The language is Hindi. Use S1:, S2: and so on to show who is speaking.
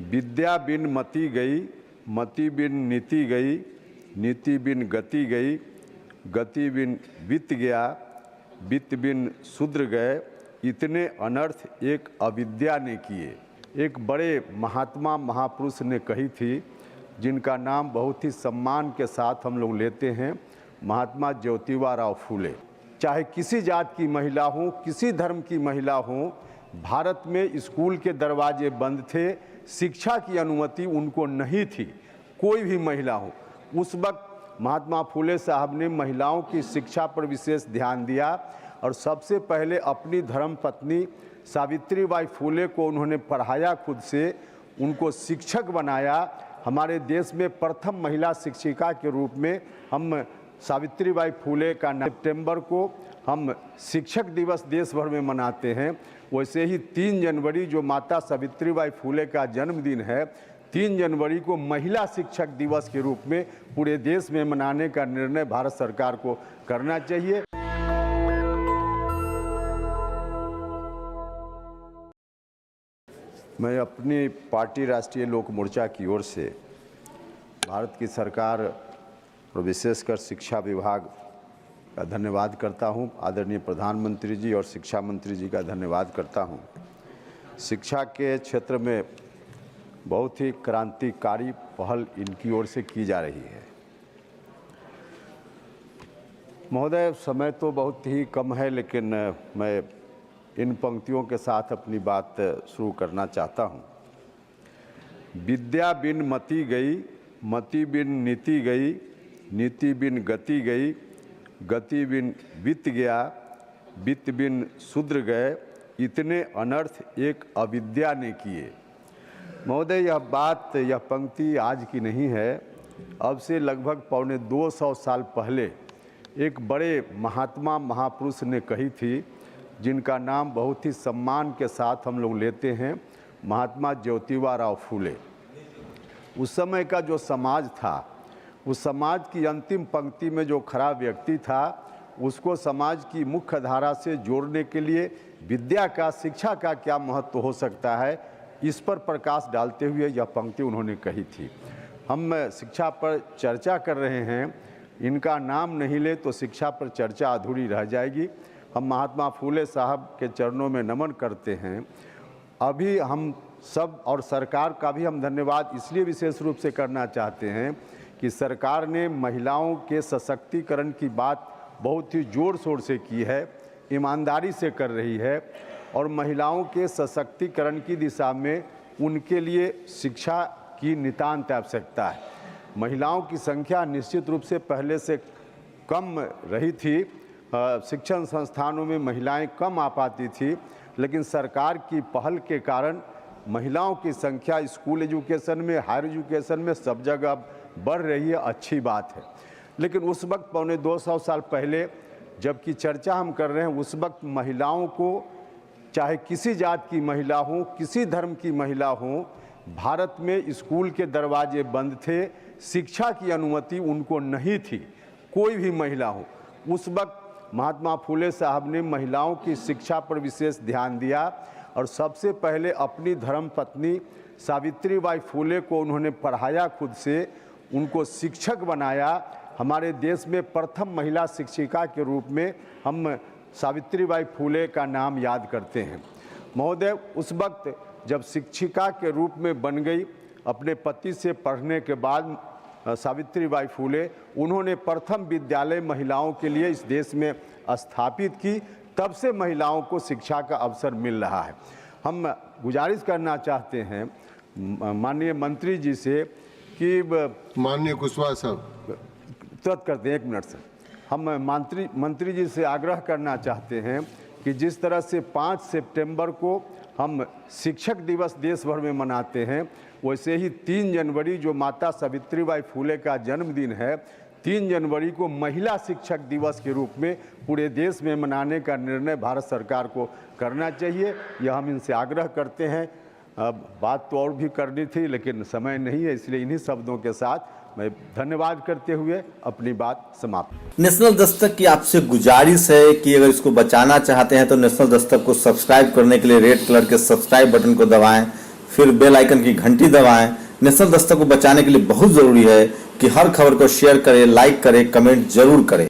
S1: विद्या बिन मति गई, मति बिन नीति गई, नीति बिन गति गई, गति बिन वित्त गया, वित्त बिन शूद्र गए। इतने अनर्थ एक अविद्या ने किए। एक बड़े महात्मा महापुरुष ने कही थी, जिनका नाम बहुत ही सम्मान के साथ हम लोग लेते हैं, महात्मा ज्योतिबा फूले। चाहे किसी जात की महिला हो, किसी धर्म की महिला हो, भारत में स्कूल के दरवाजे बंद थे, शिक्षा की अनुमति उनको नहीं थी, कोई भी महिला हो। उस वक्त महात्मा फूले साहब ने महिलाओं की शिक्षा पर विशेष ध्यान दिया और सबसे पहले अपनी धर्म पत्नी सावित्रीबाई फूले को उन्होंने पढ़ाया, खुद से उनको शिक्षक बनाया। हमारे देश में प्रथम महिला शिक्षिका के रूप में हम सावित्रीबाई फूले का सितंबर को हम शिक्षक दिवस देश भर में मनाते हैं। वैसे ही 3 जनवरी जो माता सावित्रीबाई फूले का जन्मदिन है, 3 जनवरी को महिला शिक्षक दिवस के रूप में पूरे देश में मनाने का निर्णय भारत सरकार को करना चाहिए। मैं अपनी पार्टी राष्ट्रीय लोक मोर्चा की ओर से भारत की सरकार और विशेषकर शिक्षा विभाग का धन्यवाद करता हूं। आदरणीय प्रधानमंत्री जी और शिक्षा मंत्री जी का धन्यवाद करता हूं। शिक्षा के क्षेत्र में बहुत ही क्रांतिकारी पहल इनकी ओर से की जा रही है। महोदय, समय तो बहुत ही कम है, लेकिन मैं इन पंक्तियों के साथ अपनी बात शुरू करना चाहता हूं। विद्या बिन मति गई, मति बिन नीति गई, नीति बिन गति गई, गति बिन वित्त गया, वित्त बिन शूद्र गए। इतने अनर्थ एक अविद्या ने किए। महोदय, यह पंक्ति आज की नहीं है। अब से लगभग 250 साल पहले एक बड़े महात्मा महापुरुष ने कही थी, जिनका नाम बहुत ही सम्मान के साथ हम लोग लेते हैं, महात्मा ज्योतिबा फूले। उस समय का जो समाज था, उस समाज की अंतिम पंक्ति में जो खड़ा व्यक्ति था, उसको समाज की मुख्य धारा से जोड़ने के लिए विद्या का, शिक्षा का क्या महत्व हो सकता है, इस पर प्रकाश डालते हुए यह पंक्ति उन्होंने कही थी। हम शिक्षा पर चर्चा कर रहे हैं, इनका नाम नहीं ले तो शिक्षा पर चर्चा अधूरी रह जाएगी। हम महात्मा फूले साहब के चरणों में नमन करते हैं। अभी हम सब और सरकार का भी हम धन्यवाद इसलिए विशेष रूप से करना चाहते हैं कि सरकार ने महिलाओं के सशक्तिकरण की बात बहुत ही ज़ोर शोर से की है, ईमानदारी से कर रही है और महिलाओं के सशक्तिकरण की दिशा में उनके लिए शिक्षा की नितांत आवश्यकता है। महिलाओं की संख्या निश्चित रूप से पहले से कम रही थी, शिक्षण संस्थानों में महिलाएं कम आ पाती थी, लेकिन सरकार की पहल के कारण महिलाओं की संख्या स्कूल एजुकेशन में, हायर एजुकेशन में सब जगह बढ़ रही है। अच्छी बात है। लेकिन उस वक्त 250 साल पहले जबकि चर्चा हम कर रहे हैं, उस वक्त महिलाओं को, चाहे किसी जात की महिला हो, किसी धर्म की महिला हो, भारत में स्कूल के दरवाजे बंद थे, शिक्षा की अनुमति उनको नहीं थी, कोई भी महिला हो। उस वक्त महात्मा फूले साहब ने महिलाओं की शिक्षा पर विशेष ध्यान दिया और सबसे पहले अपनी धर्म पत्नी सावित्रीबाई फूले को उन्होंने पढ़ाया, खुद से उनको शिक्षक बनाया। हमारे देश में प्रथम महिला शिक्षिका के रूप में हम सावित्रीबाई फूले का नाम याद करते हैं। महोदय, उस वक्त जब शिक्षिका के रूप में बन गई, अपने पति से पढ़ने के बाद सावित्रीबाई फूले, उन्होंने प्रथम विद्यालय महिलाओं के लिए इस देश में स्थापित की। तब से महिलाओं को शिक्षा का अवसर मिल रहा है। हम गुजारिश करना चाहते हैं माननीय मंत्री जी से कि
S2: माननीय कुशवाहा साहब
S1: तुरंत करते हैं, 1 मिनट से। हम मंत्री जी से आग्रह करना चाहते हैं कि जिस तरह से 5 सितंबर को हम शिक्षक दिवस देश भर में मनाते हैं, वैसे ही 3 जनवरी जो माता सावित्रीबाई फूले का जन्मदिन है, 3 जनवरी को महिला शिक्षक दिवस के रूप में पूरे देश में मनाने का निर्णय भारत सरकार को करना चाहिए। यह हम इनसे आग्रह करते हैं। बात तो और भी करनी थी, लेकिन समय नहीं है, इसलिए इन्हीं शब्दों के साथ मैं धन्यवाद करते हुए अपनी बात समाप्त।
S3: नेशनल दस्तक की आपसे गुजारिश है कि अगर इसको बचाना चाहते हैं तो नेशनल दस्तक को सब्सक्राइब करने के लिए रेड कलर के सब्सक्राइब बटन को दबाएं, फिर बेल आइकन की घंटी दबाएं। नेशनल दस्तक को बचाने के लिए बहुत जरूरी है कि हर खबर को शेयर करें, लाइक करें, कमेंट जरूर करें।